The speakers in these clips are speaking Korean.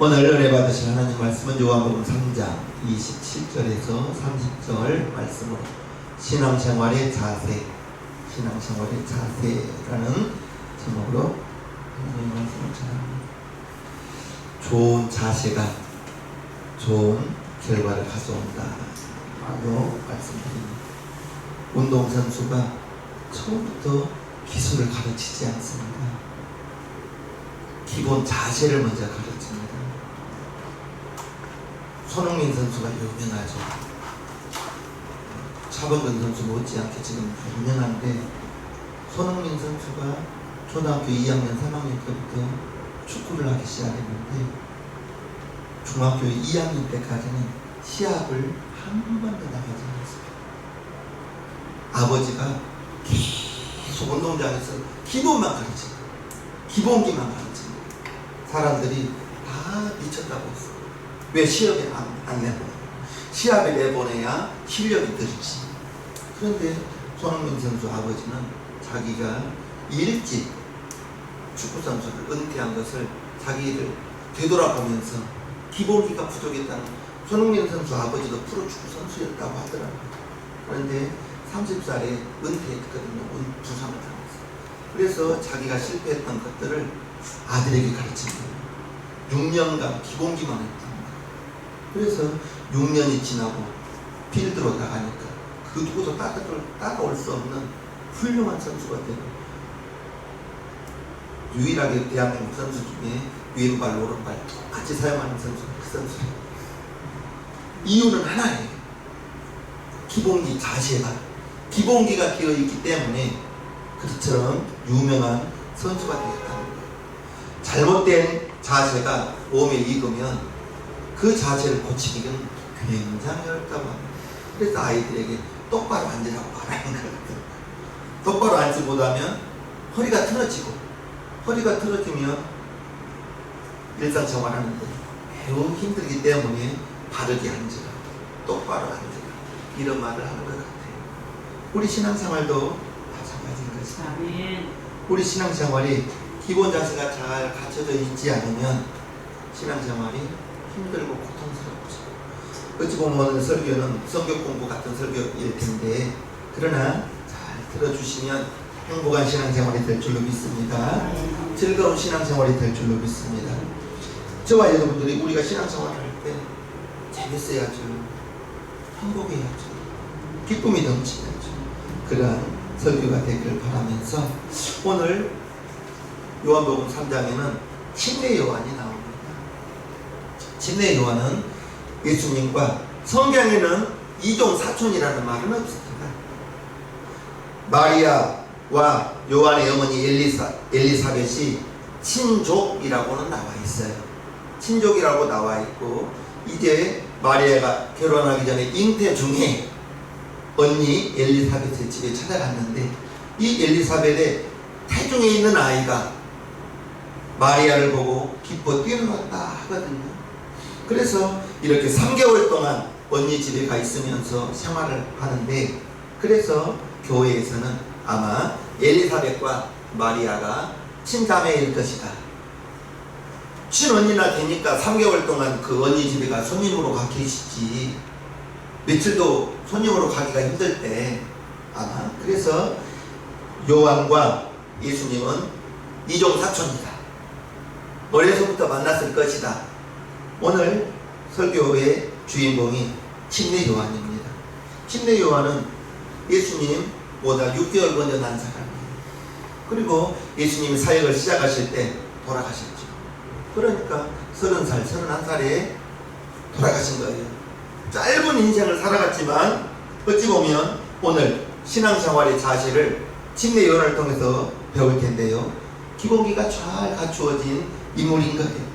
오늘 은혜 받으실 하나님 말씀은 요한복음 3장 27절에서 30절 말씀으로 신앙생활의 자세, 신앙생활의 자세라는 제목으로 하나님의 말씀을 전합니다. 좋은 자세가 좋은 결과를 가져온다 라고 말씀드립니다. 운동선수가 처음부터 기술을 가르치지 않습니다. 기본 자세를 먼저 가르칩니다. 손흥민 선수가 유명하죠. 차범근 선수 못지않게 지금 유명한데, 손흥민 선수가 초등학교 2학년, 3학년 때부터 축구를 하기 시작했는데 중학교 2학년 때까지는 시합을 한 번도 나가지 않았어요. 아버지가 계속 운동장에서 기본만 가르치고 기본기만 가르치고 사람들이 다 미쳤다고 했어요. 왜 시합에 안 내보내요? 시합에 내보내야 실력이 늘지. 그런데 손흥민 선수 아버지는 자기가 일찍 축구선수를 은퇴한 것을 자기를 되돌아보면서 기본기가 부족했다는, 손흥민 선수 아버지도 프로축구 선수였다고 하더라고요. 그런데 30살에 은퇴했거든요. 부상을 당했어요. 그래서 자기가 실패했던 것들을 아들에게 가르칩니다. 6년간 기본기만 했답니다. 그래서 6년이 지나고 필드로 나가니까 그 누구도 따라올 수 없는 훌륭한 선수가 되고, 유일하게 대한민국 선수 중에 왼발 오른발 똑같이 사용하는 선수가 그 선수예요. 이유는 하나예요. 기본기 자세가, 기본기가 되어있기 때문에 그처럼 유명한 선수가 되었다는 거예요. 잘못된 자세가 몸에 익으면 그 자세를 고치기는 굉장히 어렵다고 합니다. 그래서 아이들에게 똑바로 앉으라고 말하는 거예요. 똑바로 앉지 못하면 허리가 틀어지고, 허리가 틀어지면 일상생활하는데 매우 힘들기 때문에 바르게 앉으라, 똑바로 앉으라, 이런 말을 하는 것 같아요. 우리 신앙생활도 마찬가지인 것입니다. 아멘. 우리 신앙생활이 기본 자세가 잘 갖춰져 있지 않으면 신앙생활이 힘들고 고통스럽죠. 어찌 보면 오늘 설교는 성경 공부 같은 설교일 텐데, 그러나 잘 들어주시면 행복한 신앙생활이 될 줄로 믿습니다. 즐거운 신앙생활이 될 줄로 믿습니다. 저와 여러분들이 우리가 신앙생활을 할 때 재밌어야죠, 행복해야죠, 기쁨이 넘쳐야죠. 그러한 설교가 되기를 바라면서 오늘 요한복음 3장에는 침례 요한이 나옵니다. 침례 요한은 예수님과, 성경에는 이종 사촌이라는 말은 없습니다. 마리아와 요한의 어머니 엘리사벳이 친족이라고는 나와 있어요. 친족이라고 나와 있고, 이제 마리아가 결혼하기 전에 잉태 중에 언니 엘리사벳의 집에 찾아갔는데, 이 엘리사벳의 태중에 있는 아이가 마리아를 보고 기뻐 뛰어났다 하거든요. 그래서 이렇게 3개월 동안 언니 집에 가 있으면서 생활을 하는데, 그래서 교회에서는 아마 엘리사벳과 마리아가 친자매일 것이다. 친언니나 되니까 3개월 동안 그 언니 집에 가 손님으로 가 계시지, 며칠도 손님으로 가기가 힘들 때 아마, 그래서 요한과 예수님은 이종 사촌이다, 어려서부터 만났을 것이다. 오늘 설교의 주인공이 침례 요한입니다. 침례 요한은 예수님보다 6개월 먼저 난 사람이에요. 그리고 예수님이 사역을 시작하실 때 돌아가셨죠. 그러니까 30살, 31살에 돌아가신 거예요. 짧은 인생을 살아갔지만 어찌 보면 오늘 신앙생활의 자세를 침례 요한을 통해서 배울 텐데요, 기본기가 잘 갖추어진 인물인 거예요.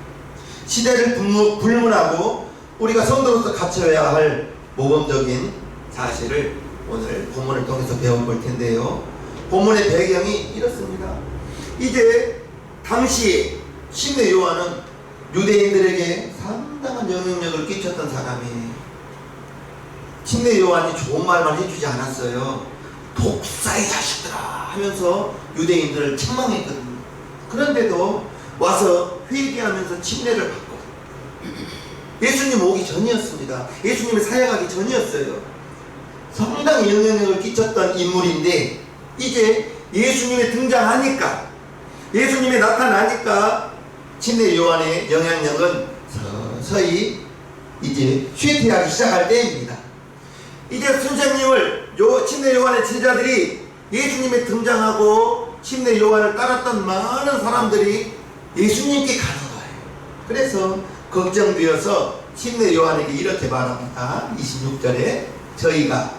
시대를 불문하고 우리가 성도로서 갖춰야 할 모범적인 자세를 오늘 본문을 통해서 배워볼 텐데요, 본문의 배경이 이렇습니다. 이제 당시 침례 요한은 유대인들에게 상당한 영향력을 끼쳤던 사람이에요. 침례 요한이 좋은 말만 해주지 않았어요. 독사의 자식들아 하면서 유대인들을 책망했거든요. 그런데도 와서 회개하면서 침례를 받고 예수님 오기 전이었습니다. 예수님이 사역하기 전이었어요. 상당히 영향력을 끼쳤던 인물인데 이제 예수님이 등장하니까, 예수님이 나타나니까 침례 요한의 영향력은 서서히 이제 쇠퇴하기 시작할 때입니다. 이제 선생님을 침례 요한의 제자들이 예수님이 등장하고 침례 요한을 따랐던 많은 사람들이 예수님께 가는 거예요. 그래서 걱정되어서 침례 요한에게 이렇게 말합니다. 26절에 저희가,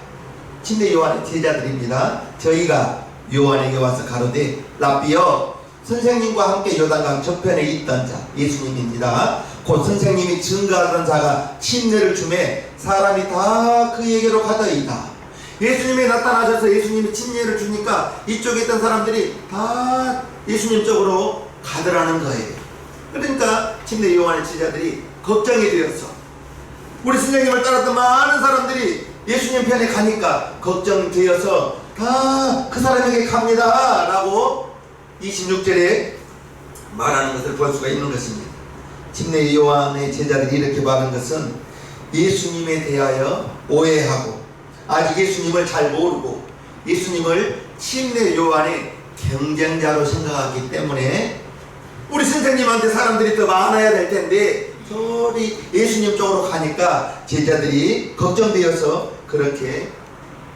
침례 요한의 제자들입니다. 저희가 요한에게 와서 가로되 랍비여, 선생님과 함께 요단강 저편에 있던 자, 예수님입니다. 곧 선생님이 증거하던 자가 침례를 주매 사람이 다 그에게로 가더이다. 예수님이 나타나셔서 예수님이 침례를 주니까 이쪽에 있던 사람들이 다 예수님 쪽으로 가더라는 거예요. 그러니까 침례 요한의 제자들이 걱정이 되었어. 우리 선생님을 따랐던 많은 사람들이 예수님 편에 가니까 걱정되어서 다 그 사람에게 갑니다 라고 26절에 말하는 것을 볼 수가 있는 것입니다. 침례 요한의 제자들이 이렇게 말한 것은 예수님에 대하여 오해하고 아직 예수님을 잘 모르고 예수님을 침례 요한의 경쟁자로 생각하기 때문에 우리 선생님한테 사람들이 더 많아야 될 텐데 저리 예수님 쪽으로 가니까 제자들이 걱정되어서 그렇게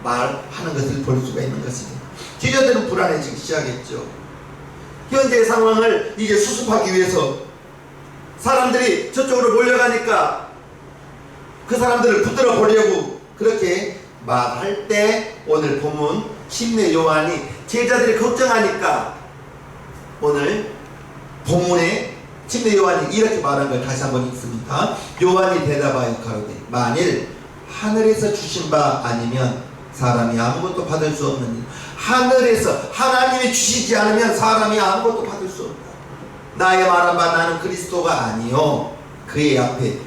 말하는 것을 볼 수가 있는 것입니다. 제자들은 불안해지기 시작했죠. 현재의 상황을 이제 수습하기 위해서 사람들이 저쪽으로 몰려가니까 그 사람들을 붙들어 보려고 그렇게 말할 때 오늘 본문 침례 요한이 제자들이 걱정하니까 오늘 본문에 침례 요한이 이렇게 말한 걸 다시 한번 읽습니다. 요한이 대답하여 가로되 만일 하늘에서 주신 바 아니면 사람이 아무것도 받을 수 없는 일. 하늘에서 하나님이 주시지 않으면 사람이 아무것도 받을 수 없다. 나의 말한 바 나는 그리스도가 아니요 그의 앞에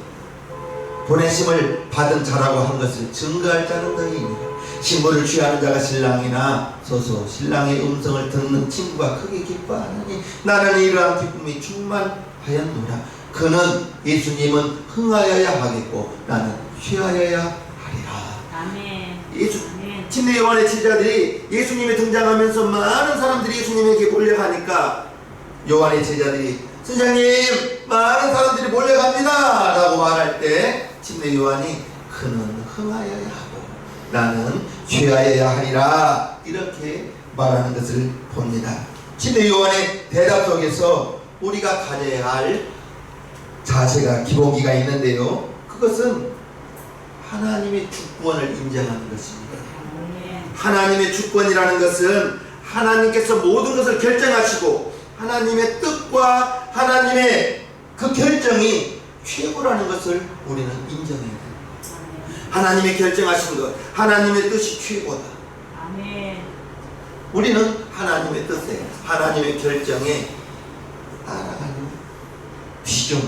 보내심을 받은 자라고 한 것을 증거할 자는 너희니라. 신부를 취하는 자가 신랑이나 소서 신랑의 음성을 듣는 친구가 크게 기뻐하느니 나는 이러한 기쁨이 충만하였노라. 그는 예수님은 흥하여야 하겠고 나는 취하여야 하리라. 아멘. 침례 요한의 제자들이 예수님이 등장하면서 많은 사람들이 예수님에게 몰려가니까 요한의 제자들이 선생님 많은 사람들이 몰려갑니다 라고 말할 때 침례 요한이 그는 흥하여야 하고 나는 취하여야 하리라 이렇게 말하는 것을 봅니다. 침례 요한의 대답 속에서 우리가 가져야 할 자세가 기본기가 있는데요. 그것은 하나님의 주권을 인정하는 것입니다. 하나님의 주권이라는 것은 하나님께서 모든 것을 결정하시고 하나님의 뜻과 하나님의 그 결정이 최고라는 것을 우리는 인정해야 됩니다. 하나님의 결정하신 것, 하나님의 뜻이 최고다. 우리는 하나님의 뜻에, 하나님의 결정에 따라가는 비전,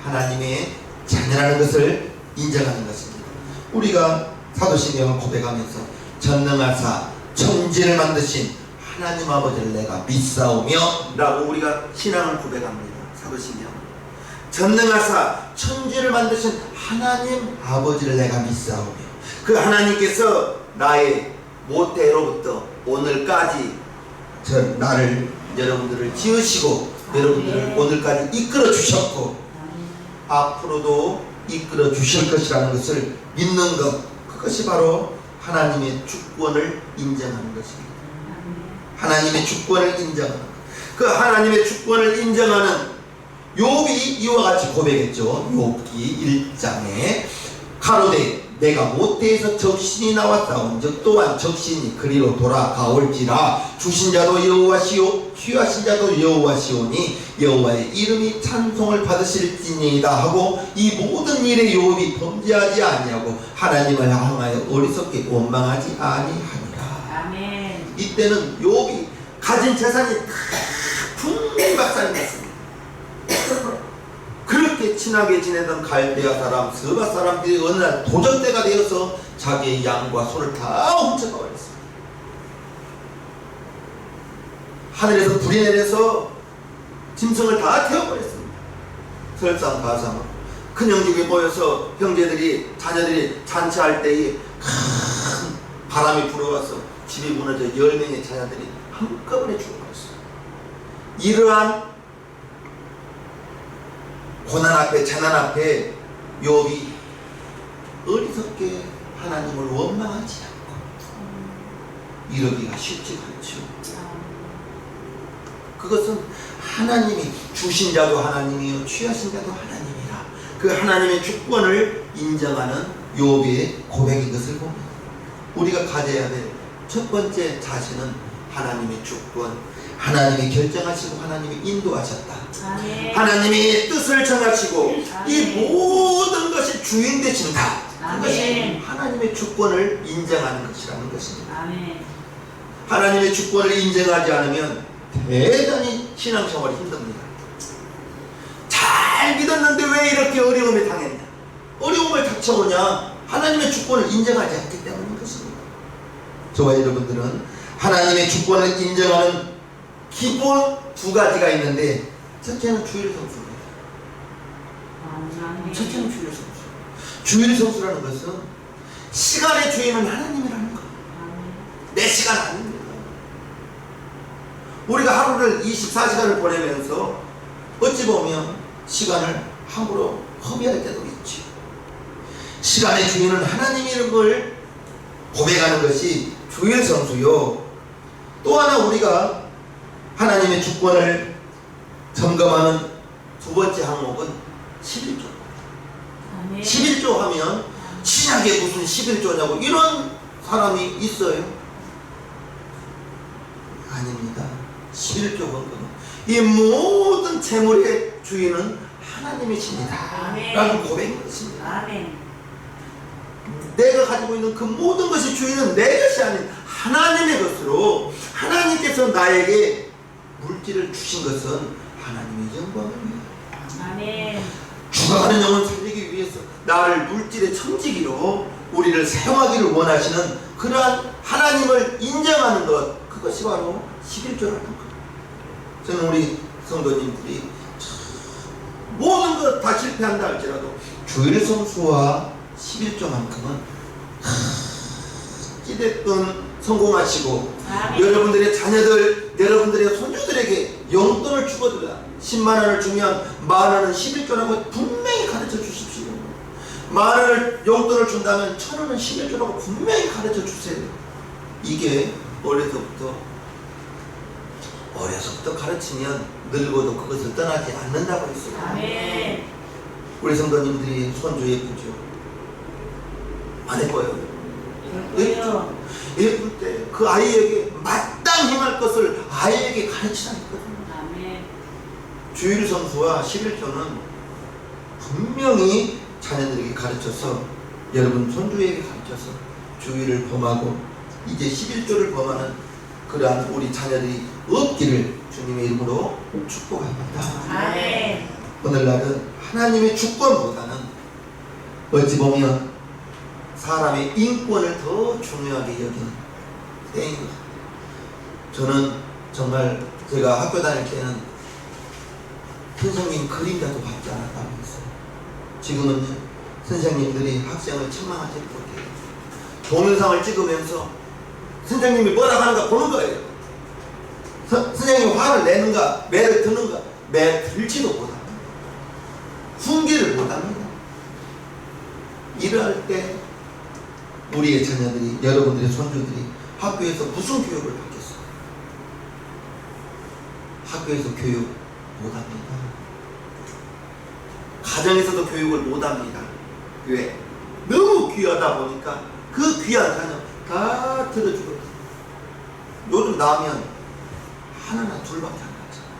하나님의 자녀라는 것을 인정하는 것입니다. 우리가 사도신경을 고백하면서 전능하사 천지를 만드신 하나님 아버지를 내가 믿사오며 라고 우리가 신앙을 고백합니다. 사도신경 전능하사 천지를 만드신 하나님 아버지를 내가 믿사오며 그 하나님께서 나의 모태로부터 오늘까지 나를 여러분들을 지으시고 여러분들을 오늘까지 이끌어 주셨고 앞으로도 이끌어 주실 것이라는 것을 믿는 것, 그것이 바로 하나님의 주권을 인정하는 것입니다. 하나님의 주권을 인정하는 것. 그 하나님의 주권을 인정하는 욥이 이와 같이 고백했죠. 욥기 1장에 가로되 내가 모태에서 적신이 나왔사온즉 또한 적신이 그리로 돌아가올지라 주신 자도 여호와시오 취하신 자도 여호와시오니 여호와의 이름이 찬송을 받으실지니이다 하고 이 모든 일에 욥이 범죄하지 아니하고 하나님을 향하여 어리석게 원망하지 아니하니라. 아멘. 이때는 욥이 가진 재산이 다 풍비박산이었습니다. 그렇게 친하게 지내던 갈대아 사람, 스바 사람들이 어느 날 도적대가 되어서 자기의 양과 소를 다 훔쳐가 버렸습니다. 하늘에서 불이 내려서 짐승을 다 태워버렸습니다. 설상가상으로. 큰형집에 모여서 형제들이 자녀들이 잔치할 때에 큰 바람이 불어와서 집이 무너져 10명의 자녀들이 한꺼번에 죽어버렸어요. 이러한 고난 앞에 재난 앞에 욥이 어리석게 하나님을 원망하지 않고 이러기가 쉽지가 않죠. 그것은 하나님이 주신 자도 하나님이요 취하신 자도 하나님이라 그 하나님의 주권을 인정하는 욥의 고백인 것을 봅니다. 우리가 가져야 될 첫 번째 자세는 하나님의 주권, 하나님이 결정하시고 하나님이 인도하셨다. 아멘. 하나님이 뜻을 정하시고 아멘. 이 모든 것이 주인 되신다. 아멘. 그것이 하나님의 주권을 인정하는 것이라는 것입니다. 아멘. 하나님의 주권을 인정하지 않으면 대단히 신앙생활이 힘듭니다. 잘 믿었는데 왜 이렇게 어려움에 당했냐? 어려움을 닥쳐오냐? 하나님의 주권을 인정하지 않기 때문인 것입니다. 저와 여러분들은 하나님의 주권을 인정하는 기본 두 가지가 있는데 첫째는 주일 성수입니다. 첫째는 주일 성수. 주일 성수라는 것은 시간의 주인은 하나님이라는 것. 내 시간 아닙니다. 우리가 하루를 24시간을 보내면서 어찌 보면 시간을 함부로 허비할 때도 있지. 시간의 주인은 하나님이라는 걸 고백하는 것이 주일 성수요. 또 하나 우리가 하나님의 주권을 점검하는 두 번째 항목은 11조. 11조 하면 신약에 무슨 11조냐고 이런 사람이 있어요? 아닙니다. 11조 헌금은 이 모든 재물의 주인은 하나님이십니다. 라는 고백인 것입니다. 내가 가지고 있는 그 모든 것이 주인은 내 것이 아닌 하나님의 것으로 하나님께서 나에게 물질을 주신 것은 하나님의 영광입니다. 아멘. 죽어가는 영혼을 살리기 위해서 나를 물질의 천지기로 우리를 사용하기를 원하시는 그러한 하나님을 인정하는 것, 그것이 바로 11조라는 것. 저는 우리 성도님들이 모든 것 다 실패한다 할지라도 주일 성수와 11조만큼은 기대던 성공하시고 여러분들의 자녀들, 여러분들의 손주들에게 용돈을 주거든요. 10만원을 주면 만원은 11조라고 분명히 가르쳐 주십시오. 만원을 용돈을 준다면 1000원은 11조라고 분명히 가르쳐 주세요. 이게 어려서부터 가르치면 늙어도 그것을 떠나지 않는다고 했어요. 아멘. 우리 성도님들이 손주 예쁘죠? 안 예뻐요? 예쁘죠? 예쁠 때 그 아이에게 마땅히 할 것을 아이에게 가르치라는 거거든요. 아멘. 주일 성수와 11조는 분명히 자녀들에게 가르쳐서 여러분 손주에게 가르쳐서 주일을 범하고 이제 11조를 범하는 그러한 우리 자녀들이 없기를 주님의 이름으로 축복합니다. 아멘. 오늘날은 하나님의 주권보다는 어찌 보면 사람의 인권을 더 중요하게 여기는 때인 것 같아요. 저는 정말 제가 학교 다닐 때는 선생님 그림자도 받지 않았다고 했어요. 지금은요 선생님들이 학생을 책망하지 못해요. 동영상을 찍으면서 선생님이 뭐라고 하는가 보는 거예요. 선생님이 화를 내는가 매를 드는가 매 들지도 못합니다. 훈계를 못합니다. 이럴 때 우리의 자녀들이 여러분들의 손주들이 학교에서 무슨 교육을 받겠어요? 학교에서 교육 못합니다. 가정에서도 교육을 못합니다. 왜? 너무 귀하다 보니까 그 귀한 자녀 다 들어주거든요. 요즘 나면 하나나 둘밖에 안 나잖아요.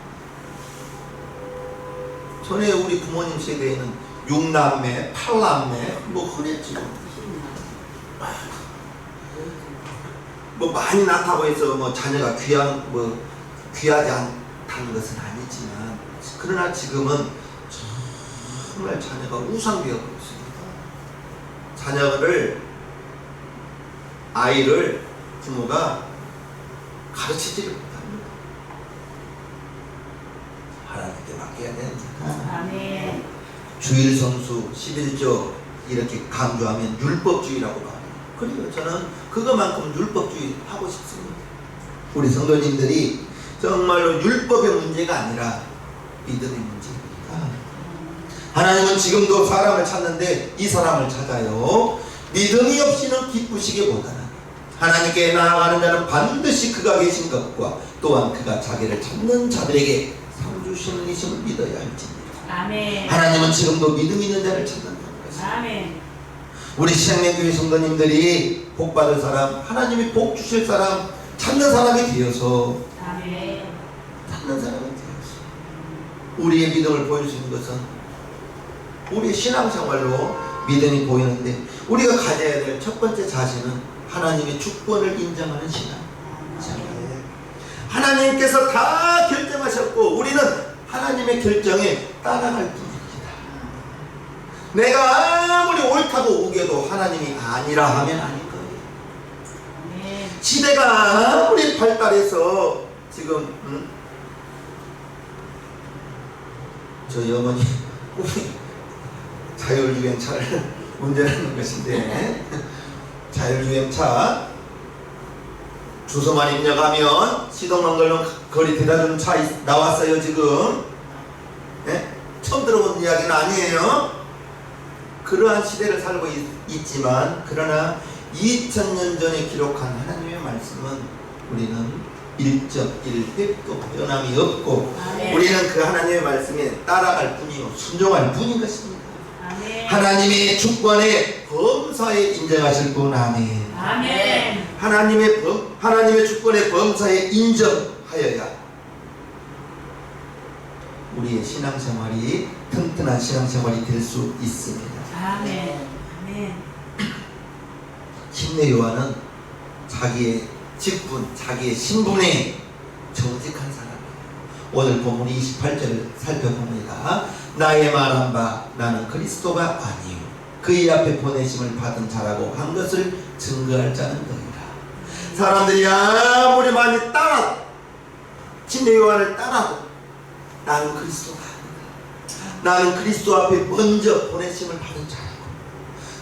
전에 우리 부모님 세대에는 6남매, 8남매 뭐 흔했지. 뭐 많이 낳다고 해서 뭐 자녀가 귀하지 않다는 것은 아니지만 그러나 지금은 정말 자녀가 우상되어 있습니다. 아이를 부모가 가르치지를 못합니다. 하나님께 맡겨야 됩니다. 아멘. 주일 성수 11조 이렇게 강조하면 율법주의라고 봐요. 그리고 저는 그것만큼 율법주의 하고 싶습니다. 우리 성도님들이 정말로 율법의 문제가 아니라 믿음의 문제입니다. 하나님은 지금도 사람을 찾는데 이 사람을 찾아요. 믿음이 없이는 기쁘시기보다는 하나님께 나아가는 자는 반드시 그가 계신 것과 또한 그가 자기를 찾는 자들에게 상 주시는 이심을 믿어야 할지니라. 아멘. 하나님은 지금도 믿음 있는 자를 찾는다는 것입니다. 아멘. 우리 신앙교회 성도님들이 복 받을 사람, 하나님이 복 주실 사람 찾는 사람이 되어서 아멘. 찾는 사람이 되어서 우리의 믿음을 보일 수 있는 것은 우리의 신앙생활로 믿음이 보이는데 우리가 가져야 될 첫 번째 자세는 하나님의 주권을 인정하는 신앙. 하나님께서 다 결정하셨고 우리는 하나님의 결정에 따라갈 뿐입니다. 내가 아무리 옳다고 우겨도 하나님이 아니라 하면 아닌 거예요. 아멘. 시대가 아무리 발달해서 지금 저희 어머니 꿈이 자율주행차를 운전하는 것인데 자율주행차 주소만 입력하면 시동만 걸면 거리 대다주는 차 나왔어요 지금. 네? 처음 들어본 이야기는 아니에요. 그러한 시대를 살고 있지만 그러나 2000년 전에 기록한 하나님의 말씀은 우리는 1.1획도 변함이 없고 아멘. 우리는 그 하나님의 말씀에 따라갈 뿐이요 순종할 뿐인 것입니다. 아멘. 하나님의 주권에 범사에 인정하실 분. 아멘. 아멘. 하나님의 주권의 범사에 인정하여야 우리의 신앙생활이 튼튼한 신앙생활이 될 수 있습니다. 아멘. 아멘. 침례 요한은 자기의 직분, 자기의 신분에 정직한 사람이에요. 오늘 본문 28절을 살펴봅니다. 나의 말한 바 나는 그리스도가 아니요 그의 앞에 보내심을 받은 자라고 한 것을 증거할 자는 너희라. 사람들이 아무리 많이 침례 요한을 따라도 나는 그리스도가 아니다. 나는 그리스도 앞에 먼저 보내심을 받은 자라고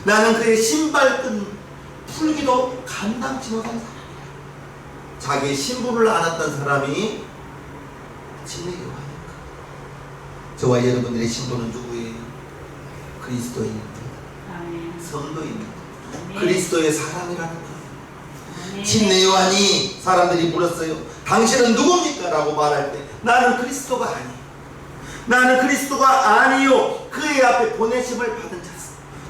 나는 그의 신발끈 풀기도 감당치 못한 사람이야. 자기의 신분을 알았던 사람이 침례 요한입니다. 저와 여러분들의 신분은 누구예요? 그리스도인입니다. 아멘. 성도입니다. 아멘. 그리스도의 사람이라는 것. 아멘. 침례 요한이 사람들이 물었어요. 당신은 누굽니까? 라고 말할 때 나는 그리스도가 아니요 나는 그리스도가 아니요 그의 앞에 보내심을 받은 자다.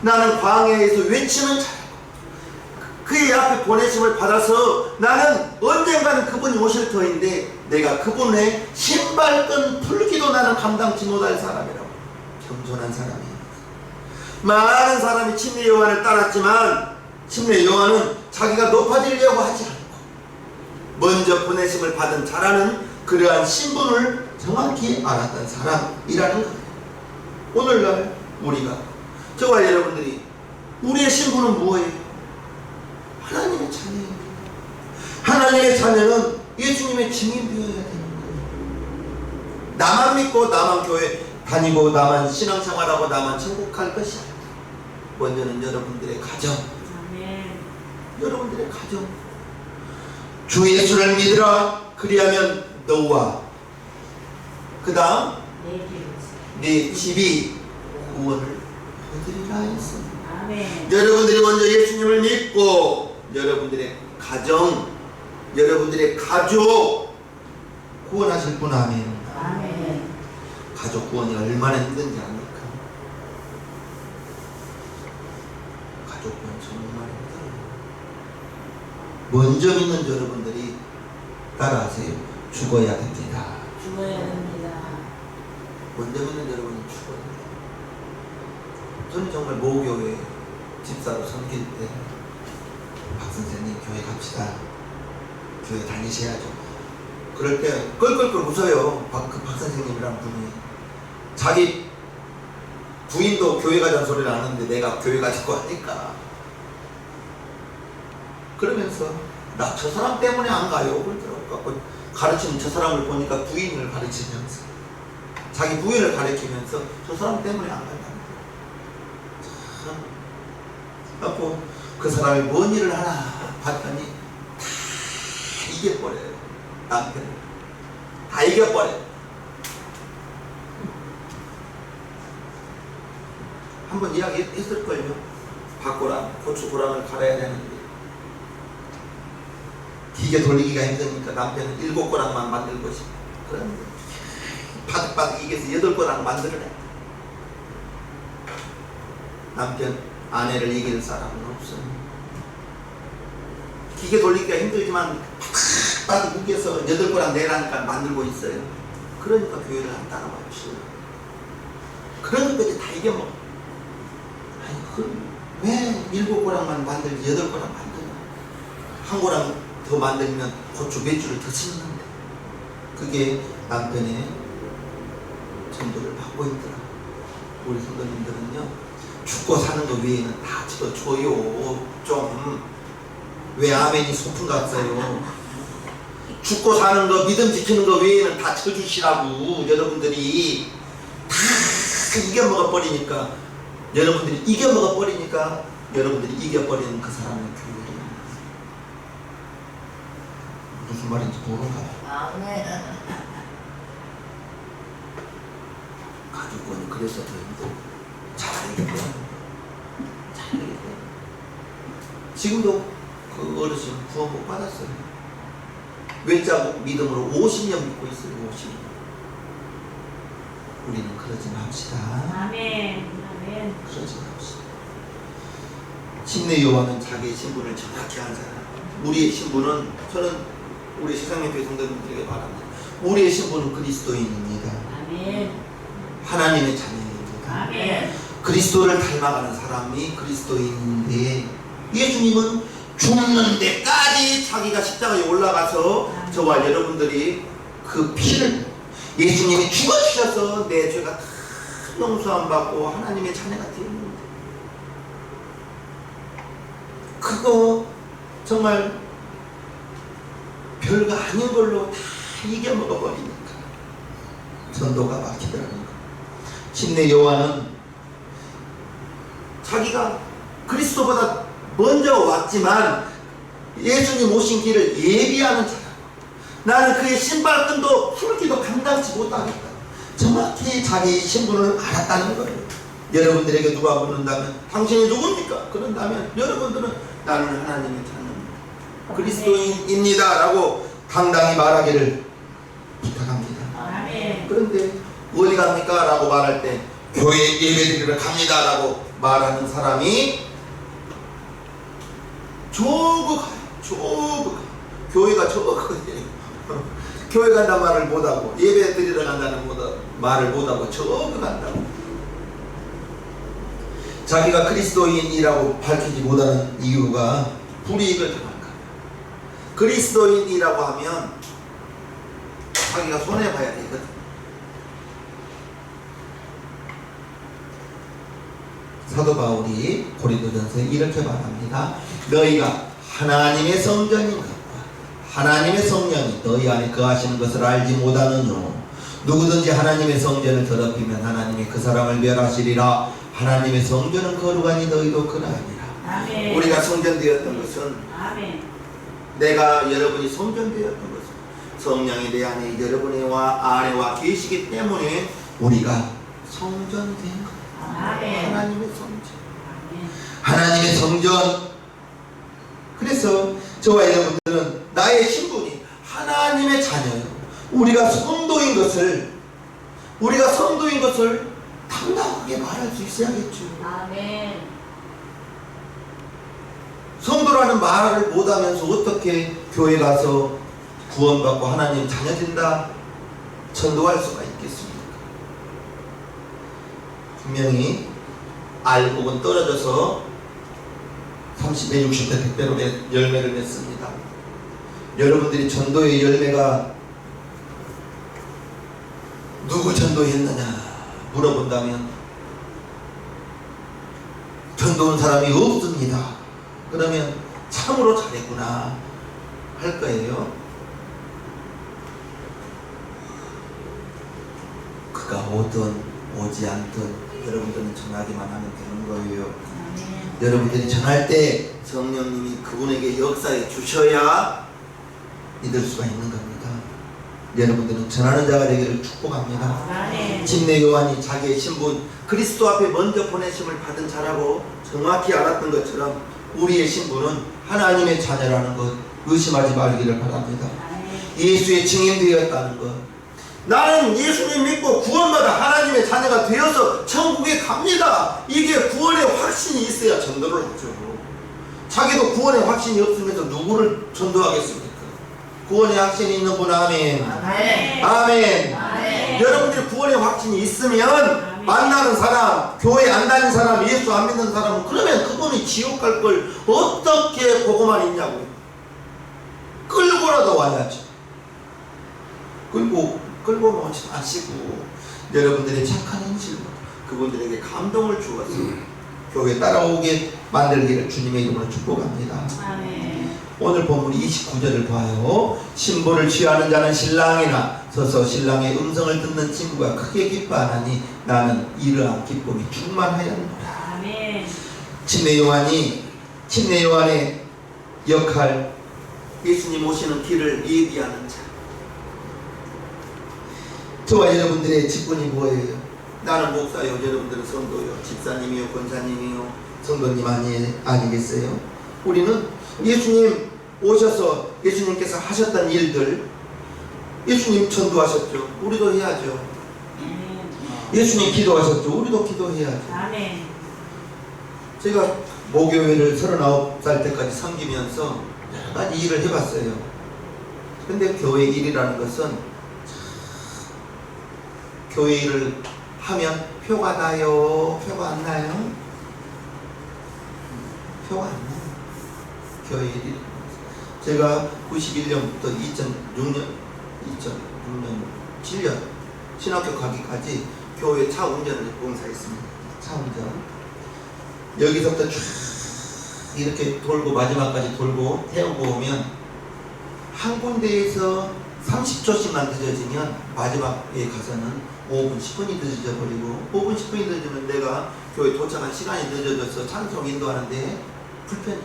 나는 광야에서 외치는 자라고 그의 앞에 보내심을 받아서 나는 언젠가는 그분이 오실 터인데 내가 그분의 신발끈 풀기도 나는 감당치 못할 사람이라고. 겸손한 사람이에요. 많은 사람이 침례 요한을 따랐지만 침례 요한은 자기가 높아지려고 하지 않고 먼저 보내심을 받은 자라는 그러한 신분을 정확히 알았던 사람이라는 거예요. 오늘날 우리가 저와 여러분들이 우리의 신분은 뭐예요? 하나님의 자녀입니다. 하나님의 자녀는 예수님의 증인되어야 되는 거예요. 나만 믿고 나만 교회 다니고 나만 신앙생활하고 나만 천국 갈 것이 아니다. 먼저는 여러분들의 가정, 아멘. 여러분들의 가정, 주 예수를 믿으라. 그리하면 너와 그 다음 네 집이 구원을 얻으리라 했습니다. 아멘. 여러분들이 먼저 예수님을 믿고 여러분들의 가정, 여러분들의 가족 구원하실 분. 아멘. 아멘. 가족 구원이 얼마나 힘든지 압니까? 가족 구원 정말 힘들어요. 먼저 믿는 여러분들이 따라하세요. 죽어야 됩니다. 죽어야 됩니다. 먼저 믿는 여러분이 죽어야 됩니다. 저는 정말 모교회 집사로 섬길 때 박 선생님 교회 갑시다. 교회 다니셔야죠. 그럴 때 껄껄껄 웃어요. 박 선생님이란 분이. 자기 부인도 교회 가자는 소리를 안 하는데 내가 교회 가자고 하니까. 그러면서 나 저 사람 때문에 안 가요. 그러더라고. 가르치는 저 사람을 보니까 부인을 가르치면서 자기 부인을 가르치면서 저 사람 때문에 안 간다. 하고 그 사람이 뭔 일을 하나 봤더니 다 이겨버려요. 남편을 다 이겨버려요. 한번 이야기했을걸요. 밥고랑 고추고랑을 갈아야 되는데 기계 돌리기가 힘드니까 남편은 7고랑만 만들고 싶어. 그런데 바득바득 이겨서 8고랑 만들어내. 남편 아내를 이길 사람은 없어요. 기계 돌리기가 힘들지만 바득바득 우겨서 8고랑 내라니까 만들고 있어요. 그러니까 교회를 안 따라와주시요. 그런 것까지 다 이겨먹어. 아니 왜 7고랑만 만들지 8고랑 만드냐. 한 고랑 더 만들면 고추 몇 줄을 더 심는데 그게 남편의 전도를 받고 있더라. 우리 성도님들은요 죽고 사는 거 외에는 다 쳐줘요. 좀 왜 아멘이 소풍 같아요. 죽고 사는 거 믿음 지키는 거 외에는 다 쳐주시라고. 여러분들이 다 이겨먹어 버리니까 여러분들이 이겨버리는 그 사람의 교회를 무슨 말인지 모르는가요? 가족은 그래서 더 힘들어. 잘 알겠대. 지금도 그 어르신 구원 못 받았어요. 외자 믿음으로 50년 믿고 있어요. 50년. 우리는 그러지 맙시다. 아멘. 아멘. 그러지 맙시다. 침례 요한은 자기의 신분을 정확히 한 사람. 우리의 신분은, 저는 우리 세상의 성도님들에게 말합니다. 우리의 신분은 그리스도인입니다. 아멘. 하나님의 자녀입니다. 아멘. 그리스도를 닮아가는 사람이 그리스도인인데, 예수님은 죽는 데까지 자기가 십자가에 올라가서 저와 여러분들이 그 피를, 예수님이 죽어주셔서 내 죄가 다 용서함 받고 하나님의 자녀가 되었는데, 그거 정말 별거 아닌 걸로 다 이겨먹어 버리니까 전도가 막히더라는 거. 침례 요한은 자기가 그리스도보다 먼저 왔지만 예수님 오신 길을 예비하는 자라. 나는 그의 신발끈도 풀기도 감당치 못하겠다. 정확히 자기 신분을 알았다는 거예요. 여러분들에게 누가 묻는다면 당신이 누굽니까? 그런다면 여러분들은 나는 하나님의 자녀입니다. 그리스도인입니다 라고 당당히 말하기를 부탁합니다. 아멘. 그런데 어디 갑니까? 라고 말할 때 교회 예배드리러 갑니다 라고 말하는 사람이 저거 가요. 저거 가요. 교회가 저거 가요. 교회 간다는 말을 못하고 예배 드리러 간다는 말을 못하고 저거 간다고. 자기가 그리스도인이라고 밝히지 못하는 이유가 불이익을 당할까. 그리스도인이라고 하면 자기가 손해봐야 되거든. 사도 바울이 고린도전서에 이렇게 말합니다. 너희가 하나님의 성전인 것과 하나님의 성령이 너희 안에 거하시는 것을 알지 못하느뇨. 누구든지 하나님의 성전을 더럽히면 하나님이 그 사람을 멸하시리라. 하나님의 성전은 거룩하니 너희도 그러하니라. 아멘. 우리가 성전되었던 것은, 아멘. 내가 여러분이 성전되었던 것은 성령이 내 안에 여러분의 안에와 계시기 때문에 우리가 성전된 것. 아멘. 하나님의 성전. 아멘. 하나님의 성전. 그래서 저와 여러분들은 나의 신분이 하나님의 자녀예요. 우리가 성도인 것을 당당하게 말할 수 있어야겠죠. 아멘. 성도라는 말을 못하면서 어떻게 교회 가서 구원받고 하나님 자녀 된다 전도할 수가 있겠습니까? 분명히 알곡은 떨어져서 30대 60대 택배로 열매를 맺습니다. 여러분들이 전도의 열매가 누구 전도했느냐 물어본다면 전도한 사람이 없습니다. 그러면 참으로 잘했구나 할 거예요. 그가 오든 오지 않든 여러분들은 전하기만 하면 되는 거예요. 아멘. 여러분들이 전할 때 성령님이 그분에게 역사해 주셔야 믿을 수가 있는 겁니다. 여러분들은 전하는 자가 되기를 축복합니다. 아멘. 침례 요한이 자기의 신분 그리스도 앞에 먼저 보내심을 받은 자라고 정확히 알았던 것처럼 우리의 신분은 하나님의 자녀라는 것 의심하지 말기를 바랍니다. 아멘. 예수의 증인되었다는 것, 나는 예수님 믿고 구원받아 하나님의 자녀가 되어서 천국에 갑니다. 이게 구원의 확신이 있어야 전도를 하죠. 자기도 구원의 확신이 없으면서 누구를 전도하겠습니까? 구원의 확신이 있는 분 아멘. 아멘. 아멘. 아멘. 여러분들이 구원의 확신이 있으면 만나는 사람, 교회 안 다니는 사람, 예수 안 믿는 사람은 그러면 그분이 지옥 갈 걸 어떻게 보고만 있냐고요. 끌고라도 와야죠. 끌고 오지 마시고 여러분들의 착한 행실로 그분들에게 감동을 주어서 교회 따라오게 만들기를 주님의 이름으로 축복합니다. 아멘. 오늘 본문 29절을 봐요. 신부를 취하는 자는 신랑이나 서서 신랑의 음성을 듣는 친구가 크게 기뻐하나니 나는 이러한 기쁨이 충만하였노라. 아멘. 침례 요한의 역할, 예수님 오시는 길을 예비하는 자. 저와 여러분들의 직분이 뭐예요? 나는 목사요, 여러분들은 성도요, 집사님이요, 권사님이요, 성도님 아니겠어요? 우리는 예수님 오셔서 예수님께서 하셨던 일들, 예수님 전도하셨죠. 우리도 해야죠. 예수님 기도하셨죠. 우리도 기도해야죠. 아멘. 제가 모교회를 39살 때까지 섬기면서 여러 가지 일을 해봤어요. 근데 교회 일이라는 것은 교회 일을 하면 표가 나요? 표가 안 나요? 표가 안 나요. 교회 일이. 제가 91년부터 2006년, 7년 신학교 가기까지 교회 차 운전을 봉사했습니다. 차 운전. 여기서부터 쭉 이렇게 돌고 마지막까지 돌고 태우고 오면 한 군데에서 30초씩만 늦어지면 마지막에 가서는 5분, 10분이 늦어져버리고 5분, 10분이 늦으면 내가 교회 도착한 시간이 늦어져서 찬송 인도하는데 불편이,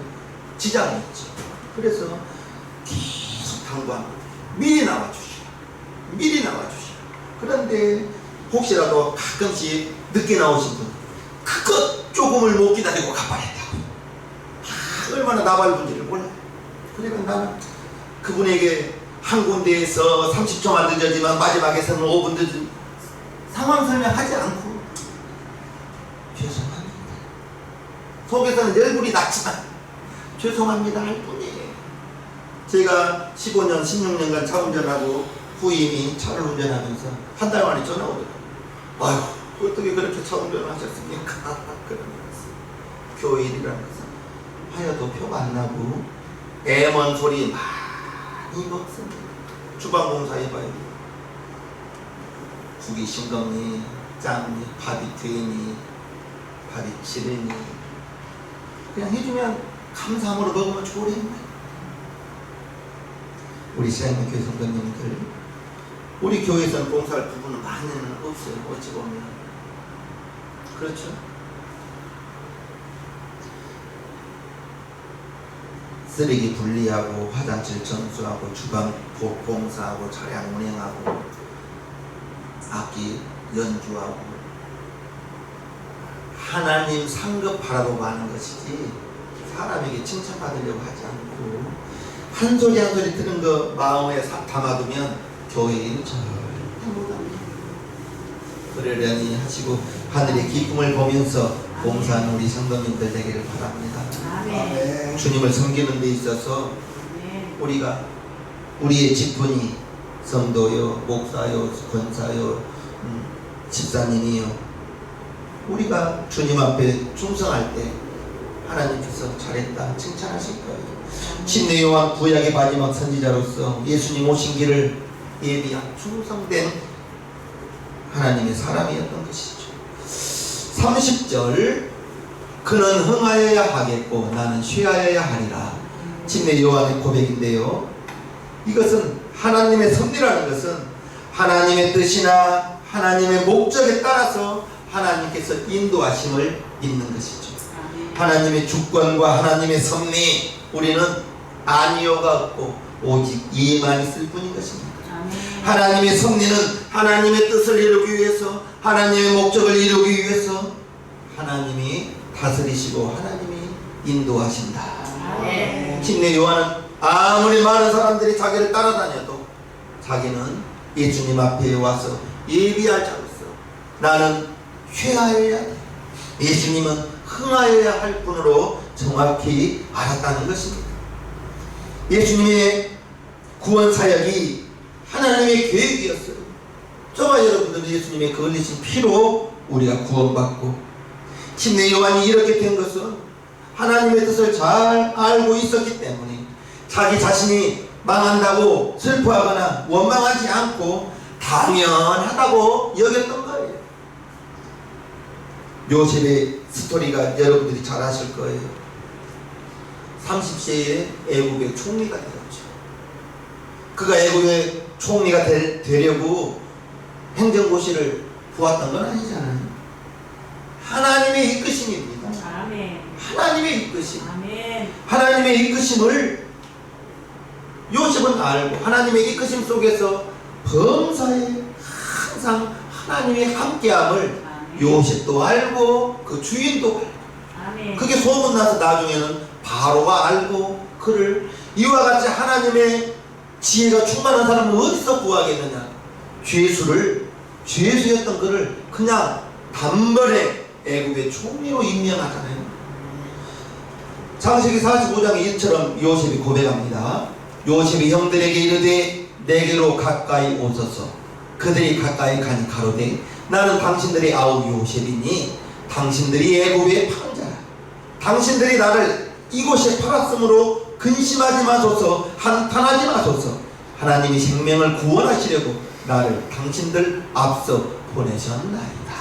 지장이 있죠. 그래서 계속 당부하는 거예요. 미리 나와주시라. 미리 나와주시라. 그런데 혹시라도 가끔씩 늦게 나오신 분 그것 조금을 못 기다리고 가버렸다고. 얼마나 나발분지를 몰라요. 그러니까 나는 그분에게 한 군데에서 30초만 늦어지만 마지막에서는 5분 늦은 상황 설명하지 않고 죄송합니다. 속에서는 열불이 났지만 죄송합니다 할 뿐이에요. 제가 15년, 16년간 차 운전하고 부인이 차를 운전하면서 한 달 만에 전화 오더라고요. 아휴, 어떻게 그렇게 차 운전을 하셨습니까? 그러면서 교회 일이라는 것은 하여도 표가 안 나고 애먼 소리 많이 먹습니다. 주방공사 해봐요. 국이 싱겁니, 짠니, 밥이 트이니, 밥이 지르니 그냥 해주면 감사함으로 먹으면 좋으련만. 우리 신앙교회 성도님들, 우리 교회에서는 봉사할 부분은 많이는 없어요. 어찌 보면 그렇죠. 쓰레기 분리하고 화장실 청소하고 주방 봉사하고 차량 운행하고 악기 연주하고 하나님 상급 바라보고 하는 것이지 사람에게 칭찬받으려고 하지 않고 한 소리 한 소리 들은 거 마음에 담아두면 교회에 절대 못합니다. 그러려니 하시고 하늘의 기쁨을 보면서 봉사하는 우리 성도님들 되기를 바랍니다. 아멘. 주님을 섬기는 데 있어서 아멘. 우리가 우리의 직분이 성도요, 목사요, 권사요, 집사님이요, 우리가 주님 앞에 충성할 때 하나님께서 잘했다 칭찬하실 거예요. 침례 요한 구약의 마지막 선지자로서 예수님 오신 길을 예비한 충성된 하나님의 사람이었던 것이죠. 30절 그는 흥하여야 하겠고 나는 쉬하여야 하리라. 침례 요한의 고백인데요. 이것은 하나님의 섭리라는 것은 하나님의 뜻이나 하나님의 목적에 따라서 하나님께서 인도하심을 믿는 것이죠. 아멘. 하나님의 주권과 하나님의 섭리, 우리는 아니요가 없고 오직 이에만 있을 뿐인 것입니다. 아멘. 하나님의 섭리는 하나님의 뜻을 이루기 위해서, 하나님의 목적을 이루기 위해서 하나님이 다스리시고 하나님이 인도하신다. 아멘. 침례 요한은 아무리 많은 사람들이 자기를 따라다녀도 자기는 예수님 앞에 와서 예비할 자로서 나는 쇠하여야 돼, 예수님은 흥하여야 할 분으로 정확히 알았다는 것입니다. 예수님의 구원 사역이 하나님의 계획이었어요. 저와 여러분들은 예수님의 그 흘리신 피로 우리가 구원받고, 침례 요한이 이렇게 된 것은 하나님의 뜻을 잘 알고 있었기 때문에 자기 자신이 망한다고 슬퍼하거나 원망하지 않고 당연하다고 여겼던 거예요. 요셉의 스토리가 여러분들이 잘 아실 거예요. 30세에 애국의 총리가 되었죠. 그가 애국의 총리가 되려고 행정고시를 보았던 건 아니잖아요. 하나님의 이끄심입니다. 아멘. 하나님의 이끄심. 아멘. 하나님의 이끄심을 요셉은 알고 하나님의 이끄심 속에서 범사에 항상 하나님의 함께함을 요셉도 알고 그 주인도 알고, 아멘. 그게 소문나서 나중에는 바로가 알고 그를 이와 같이 하나님의 지혜가 충만한 사람은 어디서 구하겠느냐. 죄수였던 그를 그냥 단번에 애국의 총리로 임명하잖아요. 창세기 45장의 1처럼 요셉이 고백합니다. 요셉이 형들에게 이르되 내게로 가까이 오소서. 그들이 가까이 가니 가로되 나는 당신들의 아우 요셉이니 당신들이 애굽의 판자라. 당신들이 나를 이곳에 팔았으므로 근심하지 마소서, 한탄하지 마소서. 하나님이 생명을 구원하시려고 나를 당신들 앞서 보내셨나이다.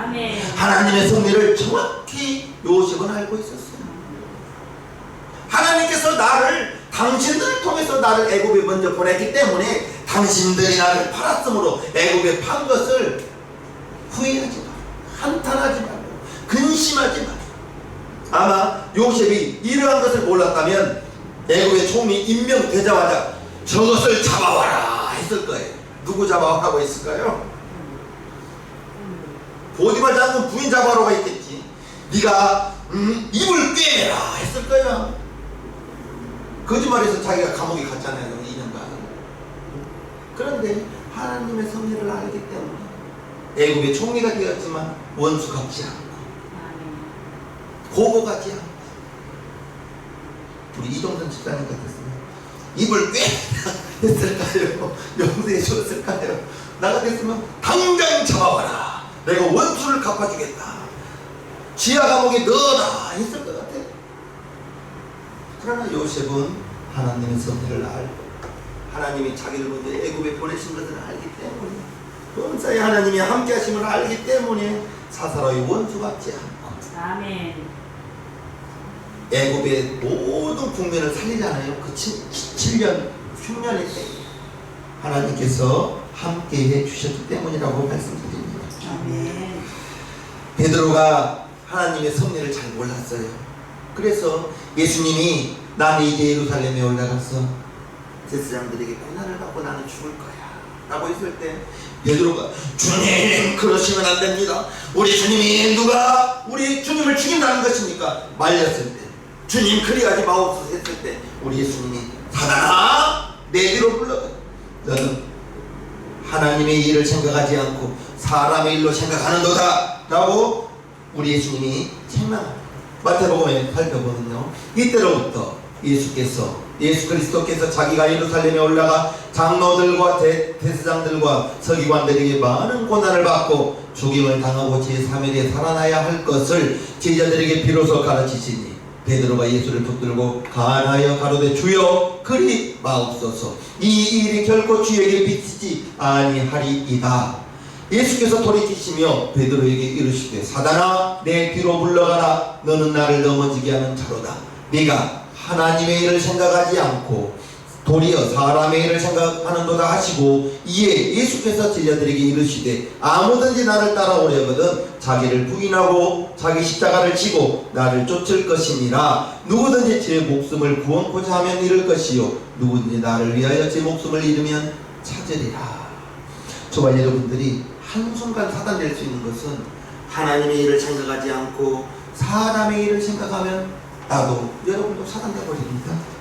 아멘. 하나님의 섭리를 정확히 요셉은 알고 있었어요. 하나님께서 나를, 당신들을 통해서 나를 애굽에 먼저 보냈기 때문에 당신들이 나를 팔았으므로 애굽에 판 것을 후회하지 말고, 한탄하지 말고, 근심하지 말고. 아마 요셉이 이러한 것을 몰랐다면 애굽의 총리 임명되자마자 저것을 잡아와라 했을 거예요. 누구 잡아와라고 했을까요? 보디발 장군 부인 잡아와라가 있겠지. 네가 입을 꿰매라 했을 거예요. 거짓말해서 자기가 감옥에 갔잖아요. 2년간. 그런데 하나님의 섭리를 알기 때문에 애굽의 총리가 되었지만 원수 같지 않고 고고 같지 않고, 우리 이동선 집사님 같았으면 입을 꿰매라 했을까요? 용서해 주었을까요? 나 같았으면 당장 잡아와라, 내가 원수를 갚아주겠다, 지하 감옥에 넣어라 했을 것 같아요. 그러나 요셉은 하나님의 섭리를 알고 하나님이 자기를 먼저 애굽에 보내신 것을 알기 때문에, 범사에 하나님이 함께 하심을 알기 때문에 사사로이 원수 같지 않고 아멘. 애굽의 모든 국민을 살리잖아요. 그 7년 흉년의 때 하나님께서 함께해 주셨기 때문이라고 말씀드립니다. 아멘. 베드로가 하나님의 섭리를 잘 몰랐어요. 그래서 예수님이 나는 이제 예루살렘에 올라가서 제사장들에게 고난을 받고 나는 죽을 거야 라고 했을 때 베드로가 주님 그러시면 안 됩니다. 우리 주님이 누가 우리 주님을 죽인다는 것입니까? 말렸을 때, 주님 그리하지 마옵소서 했을 때 우리 예수님이 사단아 내 뒤로 불러가. 너는 하나님의 일을 생각하지 않고 사람의 일로 생각하는도다 라고 우리 예수님이 책망합니다. 마태복음에 살펴보면요, 이때로부터 예수 그리스도께서 자기가 예루살렘에 올라가 장로들과 대제사장들과 서기관들에게 많은 고난을 받고 죽임을 당하고 제3일에 살아나야 할 것을 제자들에게 비로소 가르치시니 베드로가 예수를 붙들고 간하여 가로되 주여 그리 마옵소서, 이 일이 결코 주에게 비치지 아니하리이다. 예수께서 돌이키시며 베드로에게 이르시되 사단아 내 뒤로 물러가라. 너는 나를 넘어지게 하는 자로다. 네가 하나님의 일을 생각하지 않고 도리어 사람의 일을 생각하는도다 하시고 이에 예수께서 제자들에게 이르시되 아무든지 나를 따라오려거든 자기를 부인하고 자기 십자가를 지고 나를 쫓을 것이니라. 누구든지 제 목숨을 구원코자 하면 잃을 것이요 누구든지 나를 위하여 제 목숨을 잃으면 찾으리라. 저와 여러분들이 한순간 사단될 수 있는 것은 하나님의 일을 생각하지 않고 사람의 일을 생각하면 나도 여러분도 사단돼 버립니다.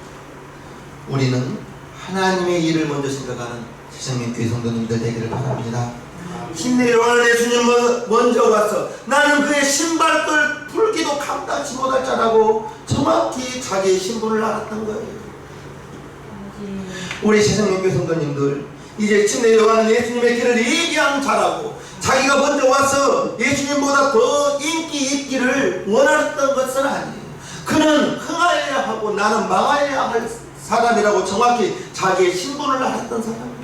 우리는 하나님의 일을 먼저 생각하는 세상의 교회 성도님들 되기를 바랍니다. 힘내려는 예수님 먼저 가서 나는 그의 신발들 풀기도 감당치 못할 자라고 정확히 자기의 신분을 알았던 거예요. 우리 세상의 교회 성도님들 이제 침례요한은 예수님의 길을 얘기하는 자라고 자기가 먼저 와서 예수님보다 더 인기 있기를 원했던 것은 아니에요. 그는 흥하여야 하고 나는 망하여야 할 사람이라고 정확히 자기의 신분을 알았던 사람입니다.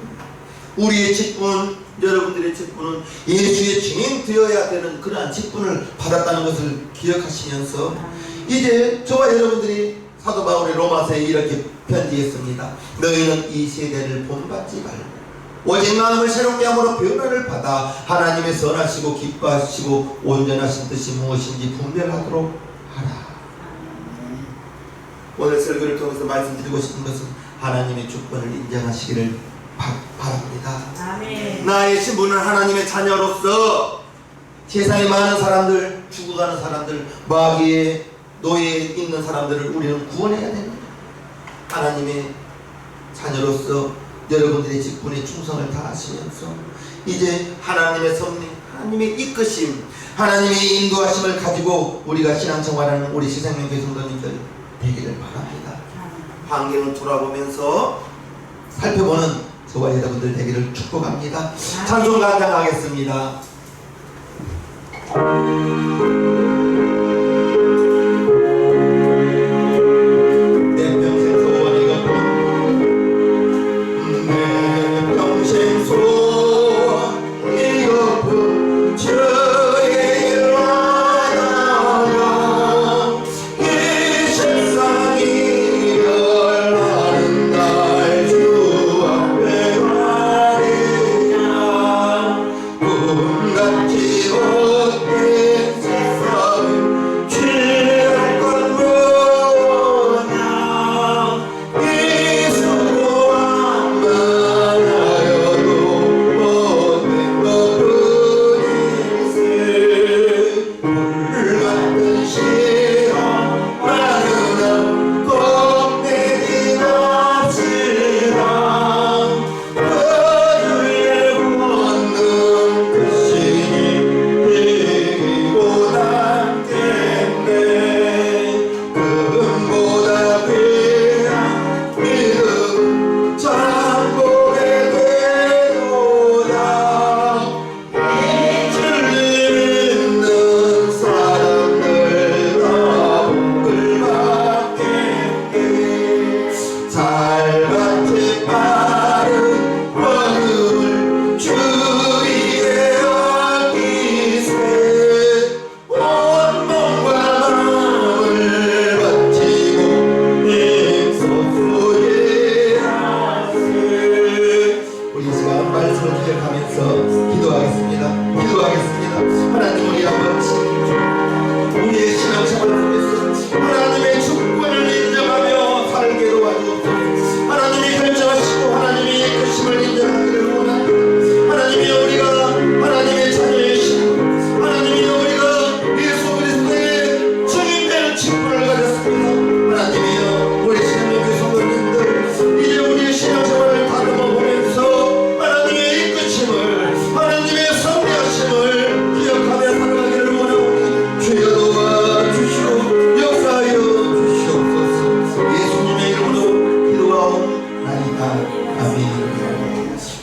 우리의 직분, 여러분들의 직분은 예수의 증인 되어야 되는 그러한 직분을 받았다는 것을 기억하시면서 이제 저와 여러분들이 사도 바울의 로마서에 이렇게 편지했습니다. 너희는 이 세대를 본받지 말고 오직 마음을 새롭게 함으로 변화를 받아 하나님의 선하시고 기뻐하시고 온전하신 뜻이 무엇인지 분별하도록 하라. 오늘 설교를 통해서 말씀드리고 싶은 것은 하나님의 주권을 인정하시기를 바랍니다. 아멘. 나의 신분은 하나님의 자녀로서 세상에 많은 사람들, 죽어가는 사람들, 마귀의 노예에 있는 사람들을 우리는 구원해야 됩니다. 하나님의 자녀로서 여러분들의 직분에 충성을 다하시면서 이제 하나님의 섭리, 하나님의 이끄심, 하나님의 인도하심을 가지고 우리가 신앙생활하는 우리 세상의 교회 성도님들 되기를 바랍니다. 환경을 돌아보면서 살펴보는 저와 여러분들 되기를 축복합니다. 찬송 감상하겠습니다.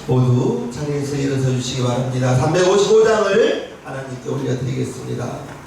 모두 자리에서 일어서 주시기 바랍니다. 355장을 하나님께 올려드리겠습니다.